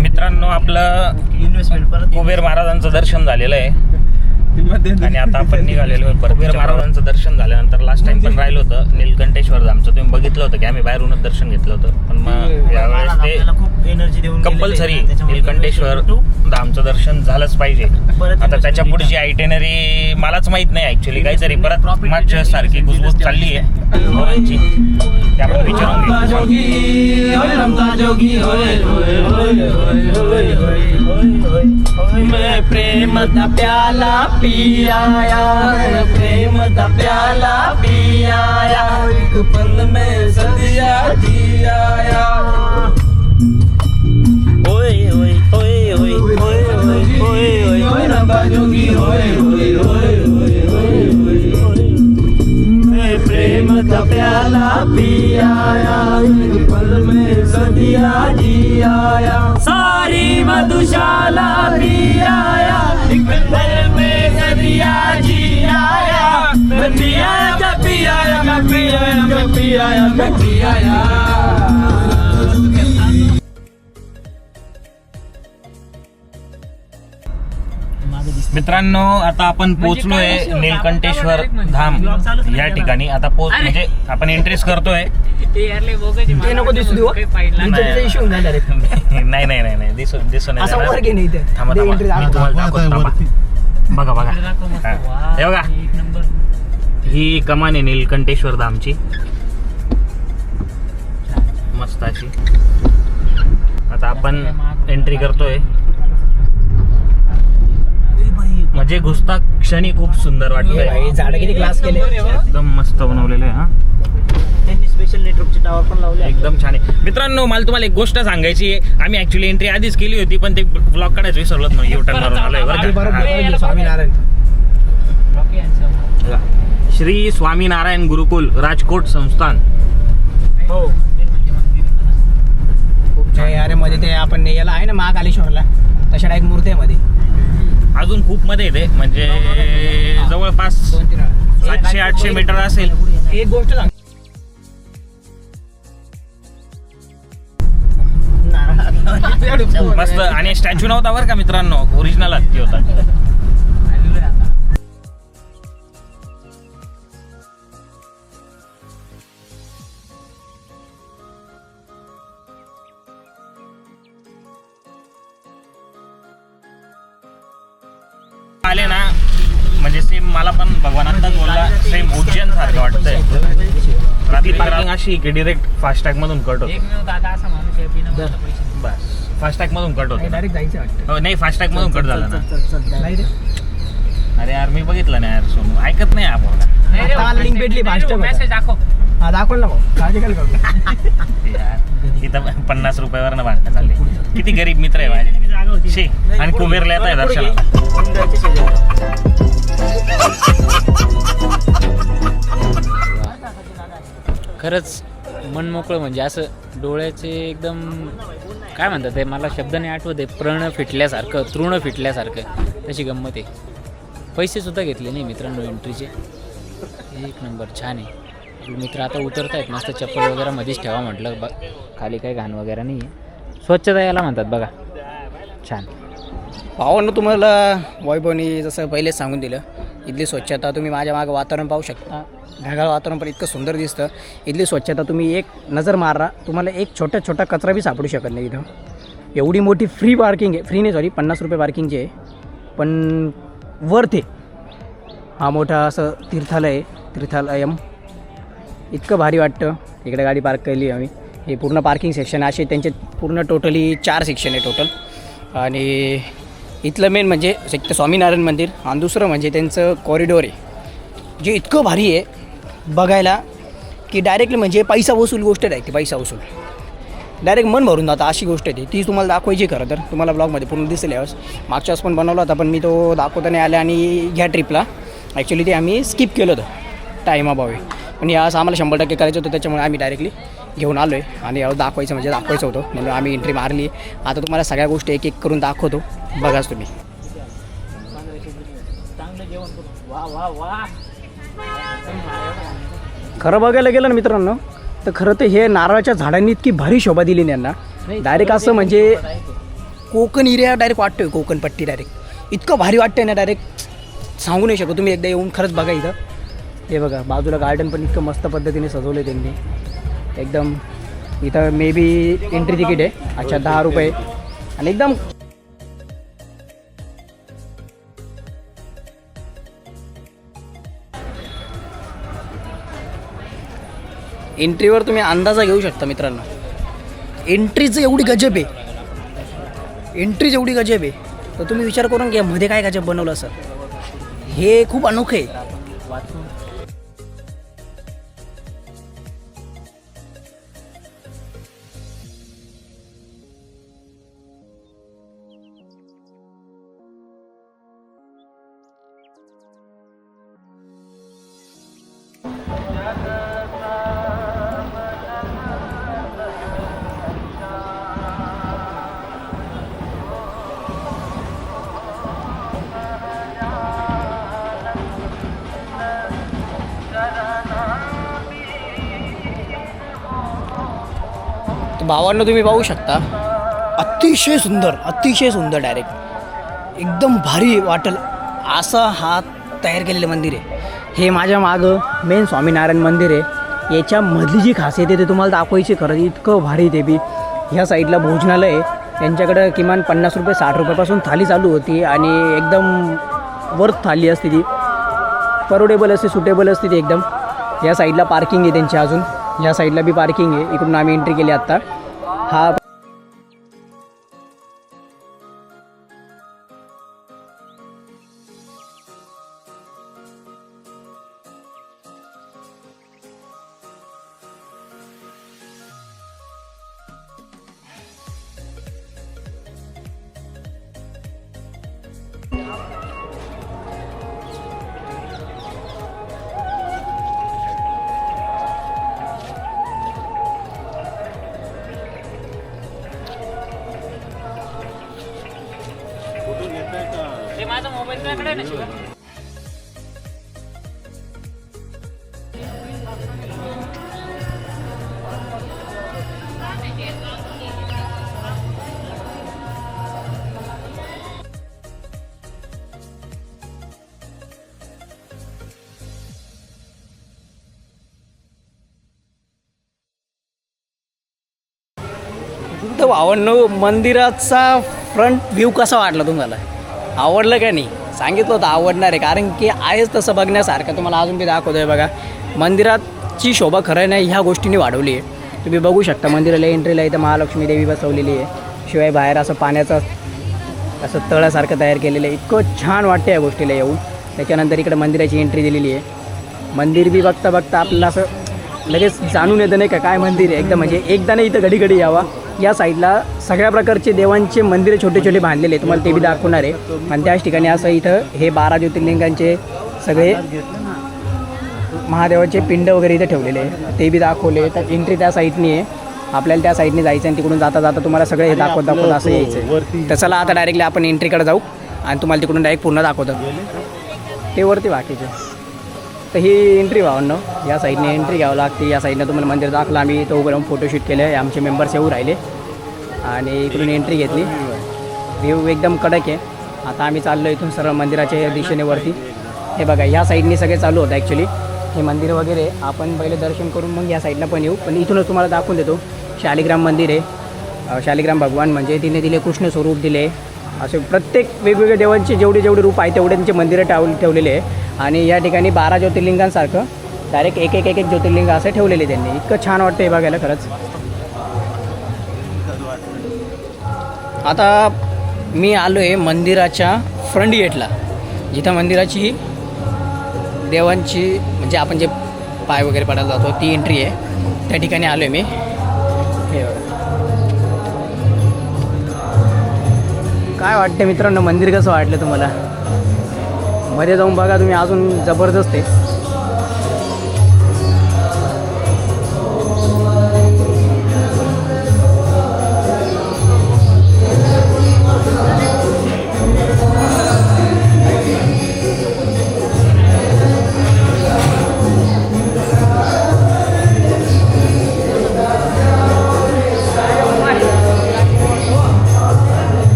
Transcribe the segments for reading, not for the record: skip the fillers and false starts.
मित्रांनो आपलं इन्व्हेस्टमेंट परत कुबेर महाराजांचं दर्शन झालेलं आहे आणि आता आपण निघालेलो आहे. कुबेर महाराजांचं दर्शन झाल्यानंतर लास्ट टाइम पण राहिलं होतं नीलकंठेश्वर धामचं. तुम्ही बघितलं होतं की आम्ही बाहेरूनच दर्शन घेतलं होतं, पण मग यावेळेस ते खूप एनर्जी देऊन कंपल्सरी नीलकंठेश्वर धामचं दर्शन झालंच पाहिजे. आता त्याच्या पुढची आयटेनरी मलाच माहित नाही ऍक्च्युली, काहीतरी परत मागच्या सारखी गुजबूज चालली आहे पोरांची, ते आपण विचारून मैं प्रेम दा प्याला पी आया, प्रेम दा प्याला पी आया, एक पल में सदिया जी आया. ओए ओए ओए ओए ओए ओए ओए ओए रंगा जोगी ओए ओए ओए ओए ओए. मैं प्रेम दा प्याला पी आया, एक पल में सदिया जी आया. सारी मधुशाला भी आया, एक पल में सदिया जी आया. मैं पिया जब पिया मैं पिया मैं पिया मैं पिया. मित्रांनो आता आपण पोहोचलोय नीलकंठेश्वर धाम या ठिकाणी. आता म्हणजे आपण एंट्रीज करतोय. नाही नाही नाही नाही दिसून बघा बघा हे बघा, ही कमान आहे नीलकंठेश्वर धामची मस्त अशी. आता आपण एंट्री करतोय. म्हणजे घुसता क्षणी खूप सुंदर वाटतंय. झाड किती क्लास केले, एकदम मस्त बनवलेलं आहे. हा त्यांनी स्पेशल नेटवर्कचे टावर पण लावले, एकदम छान आहे. मित्रांनो मला तुम्हाला एक गोष्ट सांगायची आहे. आम्ही ऍक्च्युली एंट्री आधीच केली होती, पण ते ब्लॉक काढायचं विसरलो म्हणून युटर्न मारून आलोय. स्वामीनारायण श्री स्वामीनारायण गुरुकुल राजकोट संस्थान. हो अरे मध्ये ते आपण याला आहे ना महाकालेश्वरला तशा टाईप मूर्ती आहे मध्ये. अजून खूप मध्ये येते, म्हणजे जवळपास 700-800 मीटर असेल. एक गोष्ट सांग, मस्त. आणि स्टॅच्यू नव्हता बरं का मित्रांनो, ओरिजिनल हत्ती होता. आले ना म्हणजे सेम मला पण भगवान आत्ताच बोलला, सेम उज्जैन सारखं वाटतंय. रात्री पार्किंग अशी की डिरेक्ट फास्टॅग मधून कट होतो. बस फास्टॅग मधून कट होतो. डायरेक्ट जायचं वाटतं. नाही फास्टॅग मधून कट झाला ना. अरे यार मी बघितलं ना यार, सोनू ऐकत नाही आपण. लिंक भेटली फास्टॅग मेसेज दाखव. हा दाखवलं ना भाऊ, काळजी काय करतो यार इथं 50 रुपयावर भांडणं चालले. किती गरीब मित्र आहे माझे. शे आणि कुबेरला येत आहे दर्शनाला. खरंच मन मोकळं, म्हणजे असं डोळ्याचे एकदम काय म्हणतात ते, मला शब्द नाही आठवत आहे, प्रण फिटल्यासारखं, तृण फिटल्यासारखं तशी गंमत आहे. पैसेसुद्धा घेतले नाही मित्रांनो एंट्रीचे. एक नंबर छान आहे. मित्र आता उतरत आहेत, मस्त चप्पल वगैरे मध्येच ठेवा म्हटलं. खाली काही घाण वगैरे नाही आहे. स्वच्छता याला म्हणतात बघा, छान. भावांनो तुम्हाला वैभवनी जसं पहिलेच सांगून दिलं, इथली स्वच्छता तुम्ही माझ्या मागं वातावरण पाहू शकता. ढगाळ वातावरण पण इतकं सुंदर दिसतं. इथली स्वच्छता तुम्ही एक नजर मारा, तुम्हाला एक छोटा कचरा बी सापडू शकत नाही इथं. एवढी मोठी फ्री पार्किंग आहे. फ्री नाही सॉरी 50 रुपये पार्किंगची आहे, पण वर्थ आहे. हा मोठा असं तीर्थालयम इतकं भारी वाटतं. इकडे गाडी पार्क केली आम्ही. हे पूर्ण पार्किंग सेक्शन असे त्यांचे पूर्ण टोटली 4 सेक्शन आहे टोटल. आणि इथलं मेन म्हणजे एक तर स्वामीनारायण मंदिर आणि दुसरं म्हणजे त्यांचं कॉरिडोर आहे, जे इतकं भारी आहे बघायला की डायरेक्टली म्हणजे पैसा वसूल गोष्ट आहे. ती पैसा वसूल डायरेक्ट मन भरून जातं अशी गोष्ट आहे ती तुम्हाला दाखवायची. खरं तर तुम्हाला ब्लॉगमध्ये पूर्ण दिसेल. यावेळेस मागच्या वेळेस पण बनवला होता, पण मी तो दाखवता नाही आला. आणि ह्या ट्रिपला ॲक्च्युली ते आम्ही स्किप केलं होतं टाईमाभावी, पण यावेळेस आम्हाला 100% करायचं होतं, त्याच्यामुळे आम्ही डायरेक्टली घेऊन आलो आहे. आणि यावेळेस दाखवायचं होतं म्हणून आम्ही एंट्री मारली. आता तुम्हाला सगळ्या गोष्टी एक एक करून दाखवतो, बघाच तुम्ही. खरं बघायला गेलं ना मित्रांनो, तर खरं तर हे नारळाच्या झाडांनी इतकी भारी शोभा दिली यांना. डायरेक्ट असं म्हणजे कोकण एरिया डायरेक्ट वाटतोय, कोकण पट्टी डायरेक्ट इतकं भारी वाटतंय ना, डायरेक्ट सांगू नाही शकत. तुम्ही एकदा येऊन खरंच बघा इथं. हे बघा बाजूला गार्डन पण इतकं मस्त पद्धतीने सजवलं आहे त्यांनी एकदम. इथं मे बी एंट्री तिकीट आहे, अच्छा 10 रुपये. आणि एकदम एंट्रीवर तुम्ही अंदाजा घेऊ शकता मित्रांनो. एंट्रीचं एवढी गजब आहे, एंट्रीच एवढी गजब आहे, तर तुम्ही विचार करून घ्या मध्ये काय गजब बनवलं असं. हे खूप अनोखं आहे. भावांना तुम्ही पाहू शकता, अतिशय सुंदर डायरेक्ट एकदम भारी वाटेल असं हा तयार केलेलं मंदिर आहे. हे माझ्या मागं मेन स्वामीनारायण मंदिर आहे. याच्यामधली जी खासियत आहे ते तुम्हाला दाखवायची खरं, इतकं भारी ते बी. ह्या साईडला भोजनालय आहे, त्यांच्याकडं किमान 50 रुपये 60 रुपयापासून थाली चालू होती आणि एकदम वर्थ थाली असते ती, परवडेबल असते, सुटेबल असते ती एकदम. या साईडला पार्किंग आहे त्यांची, अजून ह्या साईडला बी पार्किंग आहे. इकडून आम्ही एंट्री केली आत्ता. हा माझा मोबाईल तुझ्याकडे आहे ना शिवा? तर भावांनो, मंदिराचा फ्रंट व्ह्यू कसा वाटला तुम्हाला? आवडलं का नाही? सांगितलं होतं आवडणार आहे, कारण की आहेच तसं बघण्यासारखं. तुम्हाला अजून बी दाखवतो आहे बघा. मंदिराची शोभा खरं नाही ह्या गोष्टींनी वाढवली आहे. तुम्ही बघू शकता मंदिराला एंट्रीला इथं महालक्ष्मी देवी बसवलेली आहे. शिवाय बाहेर असं पाण्याचं असं तळासारखं तयार केलेलं आहे. इतकं छान वाटतं या गोष्टीला येऊन. त्याच्यानंतर इकडे मंदिराची एंट्री दिलेली आहे. मंदिर बी बघता बघता आपल्याला असं लगेच जाणून येतं नाही का काय मंदिर आहे एकदम. म्हणजे एकदा नाही इथं घडी घडी यावा. या साईडला सगळ्या प्रकारचे देवांचे मंदिरं छोटे छोटे बांधलेले, तुम्हाला ते बी दाखवणार आहे. आणि त्याच ठिकाणी असं इथं हे 12 ज्योतिर्लिंगांचे सगळे महादेवाचे पिंड वगैरे इथे ठेवलेले आहे, ते बी दाखवले. तर एंट्री त्या साईडनी आहे, आपल्याला त्या साईडने जायचं आणि तिकडून जाता जाता तुम्हाला सगळं हे दाखवत असं यायचं आहे. तर चला आता डायरेक्टली आपण एंट्रीकडे जाऊ आणि तुम्हाला तिकडून डायरेक्ट पूर्ण दाखवतो ते वरती बाकीचे. तर ही एंट्री भावांनो, या साईडने एंट्री घ्यावं लागते. या साईडनं तुम्हाला मंदिर दाखलं. आम्ही इथं उभं राहून फोटोशूट केलं आहे. आमचे मेंबर्स येऊ राहिले आणि इकडून एंट्री घेतली. व्ह्यू एकदम कडक आहे. आता आम्ही चाललो इथून सरळ मंदिराच्या दिशेने वरती. हे बघा ह्या साईडने सगळे चालू होतं ॲक्च्युली हे मंदिर वगैरे. आपण पहिले दर्शन करून मग या साईडला पण येऊ. पण इथूनच तुम्हाला दाखवून देतो. शालिग्राम मंदिर आहे. शालिग्राम भगवान म्हणजे तिने दिले कृष्ण स्वरूप दिले. असे प्रत्येक वेगवेगळ्या देवांचे जेवढे रूप आहे तेवढे त्यांचे मंदिरं ठेवलेले आहे. आणि या ठिकाणी 12 ज्योतिर्लिंगांसारखं डायरेक्ट एक ज्योतिर्लिंग असं ठेवलेले त्यांनी. इतकं छान वाटतं हे बघायला खरंच. आता मी आलो आहे मंदिराच्या फ्रंट गेटला, जिथं मंदिराची देवांची म्हणजे आपण जे पाय वगैरे पडायला जातो ती एंट्री आहे. त्या ठिकाणी आलो आहे मी. हे बघा काय वाटतं मित्रांनो, मंदिर कसं वाटलं तुम्हाला? मध्ये जाऊन बघा तुम्ही, अजून जबरदस्त आहे.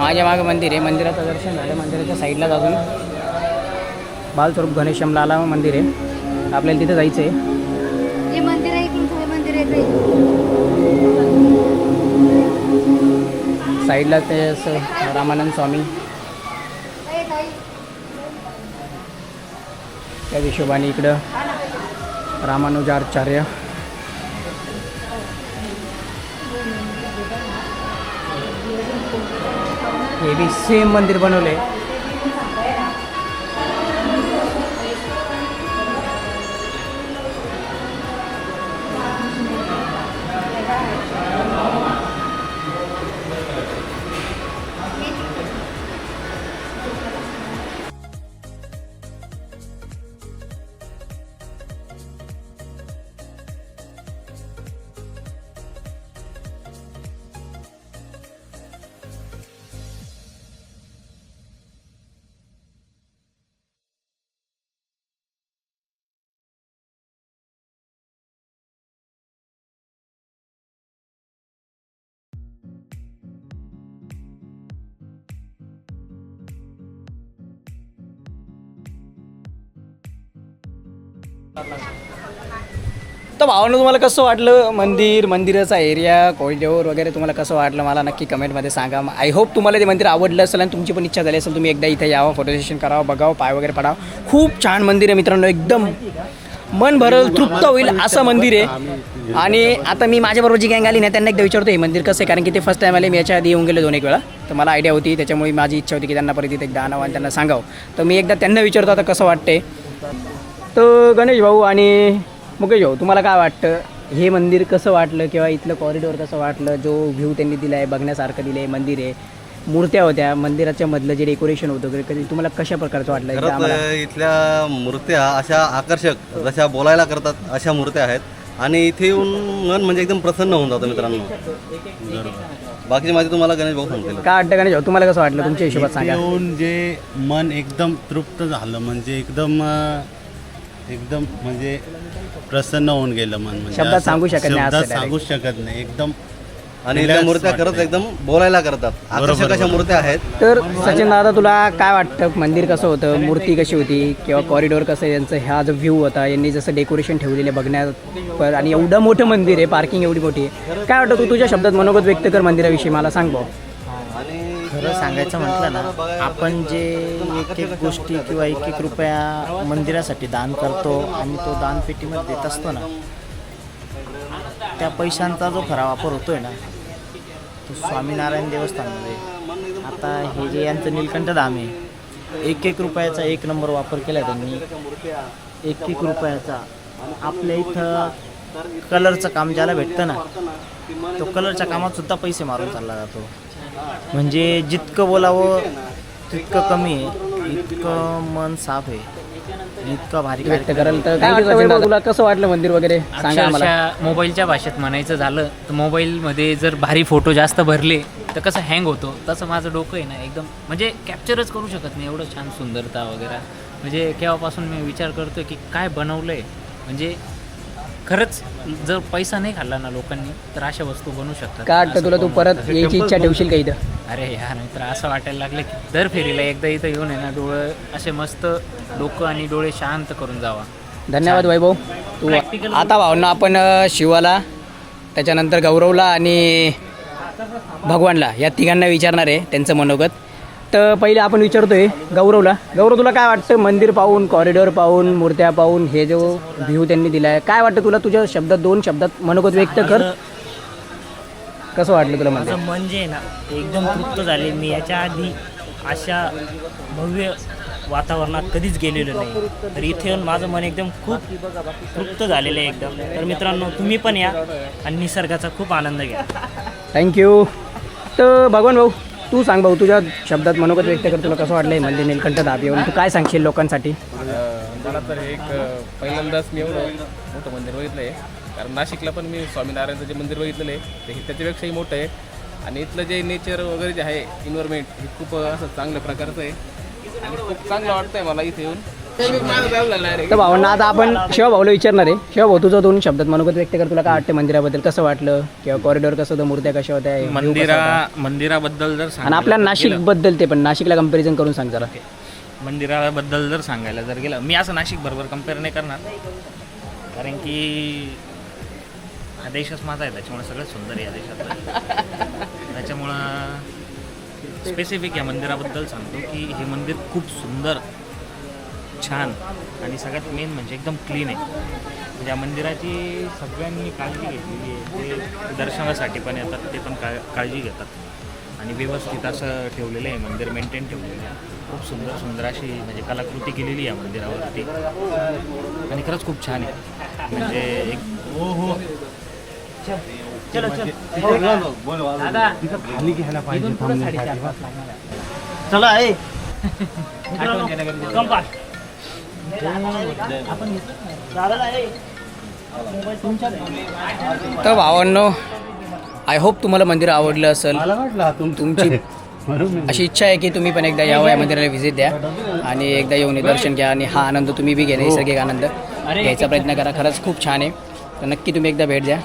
माझ्या मागं मंदिर आहे, मंदिराचं दर्शन झालं. मंदिराच्या साईडलाच अजून बालस्वरूप घनश्यामलाला मंदिर आहे, आपल्याला तिथं जायचं आहे. हे मंदिर आहे, इकडून पुढे मंदिर आहे. साईडला ते असं रामानंद स्वामी, त्या हिशोबाने इकडं रामानुजाचार्य. हे बी सेम मंदिर बनवले. तर भावानं तुम्हाला कसं वाटलं मंदिराचा एरिया, कॉरिडोर वगैरे तुम्हाला कसं वाटलं मला नक्की कमेंटमध्ये सांगा. आय होप तुम्हाला ते मंदिर आवडलं असेल आणि तुमची पण इच्छा झाली असेल तुम्ही एकदा इथे यावं, फोटो सेशन करावं, बघावं, पाय वगैरे पडावं. खूप छान मंदिर आहे मित्रांनो, एकदम मन भरल, तृप्त होईल असं मंदिर आहे. आणि आता मी माझ्याबरोबर जी गँग आली ना त्यांना एकदा विचारतो हे मंदिर कसं आहे, कारण की ते फर्स्ट टाईम आले, मी याच्या आधी येऊन गेले 2-1 वेळा, तर मला आयडिया होती, त्याच्यामुळे माझी इच्छा होती की त्यांना परत इथे एकदा आणावं आणि त्यांना सांगावं. तर मी एकदा त्यांना विचारतो आता कसं वाटते. तर गणेश भाऊ आणि मुकेश भाऊ तुम्हाला काय वाटतं, हे मंदिर कसं वाटलं किंवा इथलं कॉरिडोर कसं वाटलं, जो व्ह्यू त्यांनी दिला आहे, बघण्यासारखं दिलं आहे, मंदिर आहे, मूर्त्या होत्या, मंदिराच्या मधलं जे डेकोरेशन होतं वगैरे, कधी तुम्हाला कशा प्रकारचं वाटलं? एकदा आम्हाला इथल्या मूर्त्या अशा आकर्षक, जशा बोलायला करतात अशा मूर्त्या आहेत आणि इथे येऊन मन म्हणजे एकदम प्रसन्न होऊन जातं मित्रांनो. बाकीची माहिती तुम्हाला गणेश भाऊ सांगतील. काय वाटतं गणेश भाऊ, तुम्हाला कसं वाटलं तुमच्या हिशोबात सांगा. येऊन जे मन एकदम तृप्त झालं, म्हणजे एकदम म्हणजे प्रसन्न होऊन गेलं मन. म्हणजे शब्दात सांगू शकत नाही, शब्दात असं सांगू शकत नाही, एकदम. आणि इथल्या मूर्त्या खरंच एकदम बोलायला करतात, आकर्षक अशा मूर्त्या आहेत. तर सचिन दादा तुला काय वाटतं, मंदिर कसं होतं, मूर्ती कशी होती किंवा कॉरिडोर कसं आहे यांचं, हा जो व्ह्यू होता, यांनी जसं डेकोरेशन ठेवलेलं बघण्यात, आणि एवढं मोठं मंदिर आहे, पार्किंग एवढी मोठी आहे, काय वाटतं तू तुझ्या शब्दात मनोगत व्यक्त कर मंदिराविषयी, मला सांग भाऊ. खरं सांगायचं म्हटलं ना, आपण जे एक गोष्टी किंवा एक रुपया मंदिरासाठी दान करतो आणि तो दानपेटीमध्ये देत असतो ना, त्या पैशांचा जो खरा वापर होतोय ना तो स्वामीनारायण देवस्थानमध्ये. आता हे जे यांचं नीलकंठ धाम आहे, 1 रुपयाचा 1 नंबर वापर केला त्यांनी. 1 रुपयाचा आपल्या इथं कलरचं काम ज्याला भेटतं ना, तो कलरच्या कामात सुद्धा पैसे मारून चालला जातो. म्हणजे जितकं बोलावं तितकं कमी आहे, इतकं मन साफ आहे, इतकं भारी व्यक्त कराल. तर काय वाटतं वैभव, तुला कसं वाटलं मंदिर वगैरे सांगा आम्हाला. अक्षरशः मोबाईलच्या भाषेत म्हणायचं झालं तर मोबाईलमध्ये जर भारी फोटो जास्त भरले तर कसं हँग होतो, तसं माझं डोकं आहे ना एकदम म्हणजे कॅप्चरच करू शकत नाही, एवढं छान सुंदरता वगैरे. म्हणजे केव्हापासून मी विचार करतो की काय बनवलं आहे. म्हणजे खरंच जर पैसा नाही खाल्ला ना लोकांनी तर अशा वस्तू बनवू शकतात. काय वाटतं तुला, तू परत यायची इच्छा ठेवशील का इथं? अरे यार मित्र, असं वाटायला लागलं की दर फेरीला एकदा इथं येऊन आहे ना, डोळे असे मस्त डोकं आणि डोळे शांत करून जावा. धन्यवाद वैभव. तू आता भावना आपण शिवाला, त्याच्यानंतर गौरवला आणि भगवानला, या तिघांना विचारणार आहे त्यांचं मनोगत. तर पहिले आपण विचारतोय गौरवला. गौरव, तुला काय वाटतं मंदिर पाहून, कॉरिडोर पाहून, मूर्त्या पाहून, हे जो व्ह्यू त्यांनी दिला आहे, काय वाटतं तुला? तुझ्या शब्दात 2 शब्दात मनोगत व्यक्त कर. कसं वाटलं तुला मंदिर? माझं मन जे आहे ना एकदम तृप्त झाले. मी याच्या आधी अशा भव्य वातावरणात कधीच गेलेलो नाही, तर इथे येऊन माझं मन एकदम खूप तृप्त झालेलं आहे एकदम. तर मित्रांनो, तुम्ही पण या आणि निसर्गाचा खूप आनंद घ्या. थँक्यू. तर भगवान भाऊ, तू सांग भाऊ, तुझ्या शब्दात मनोगत व्यक्त कर, तुला कसं वाटलं आहे मंदिर नीलकंठ धाम येऊन, तू काय सांगशील लोकांसाठी? मला तर पहिल्यांदाच मी एवढं मोठं मंदिर बघितलं आहे, कारण नाशिकला पण मी स्वामीनारायणचं जे मंदिर बघितलेलं आहे ते त्याच्यापेक्षाही मोठं आहे. आणि इथलं जे नेचर वगैरे जे आहे, एन्व्हायरमेंट हे खूप असं चांगल्या प्रकारचं आहे आणि खूप चांगलं वाटतं आहे मला इथे येऊन. तर भावांना आता आपण शिवभाऊला विचारणार आहे. शिवभाऊ तुझं 2 शब्दात मनोगत व्यक्त कर. तुला काय वाटतं मंदिराबद्दल, कसं वाटलं किंवा कॉरिडॉर कसं होतं, मूर्त्या कशा होत्या, view कसा होता? मंदिराबद्दल जर आणि सांगायला आपल्या गेलं- नाशिकबद्दल ते पण नाशिकला कंपॅरिझन करून सांग जरा. मंदिराबद्दल जर सांगायला जर गेलं, मी असं नाशिक बरोबर कम्पेअर नाही करणार, कारण की हा देशच माझा आहे, त्याच्यामुळे सगळं सुंदर आहे या देशात. त्याच्यामुळं स्पेसिफिक या मंदिराबद्दल सांगतो की हे मंदिर खूप सुंदर, छान आणि सगळ्यात मेन म्हणजे एकदम क्लीन आहे. म्हणजे या मंदिराची सगळ्यांनी काळजी घेतलेली आहे. ते दर्शनासाठी पण येतात, ते पण काळजी घेतात आणि व्यवस्थित असं ठेवलेलं आहे मंदिर, मेंटेन ठेवलेलं आहे. खूप सुंदर सुंदर अशी म्हणजे कलाकृती केलेली आहे या मंदिरावरती आणि खरंच खूप छान आहे. म्हणजे एक तर भावांनो, आय होप तुम्हाला मंदिर आवडलं असेल. तुमची अशी इच्छा आहे की तुम्ही पण एकदा यावं, या मंदिराला व्हिजिट द्या आणि एकदा येऊन दर्शन घ्या आणि हा आनंद तुम्ही बी घ्या, नैसर्गिक आनंद घ्यायचा प्रयत्न करा. खरंच खूप छान आहे. तर नक्की तुम्ही एकदा भेट द्या.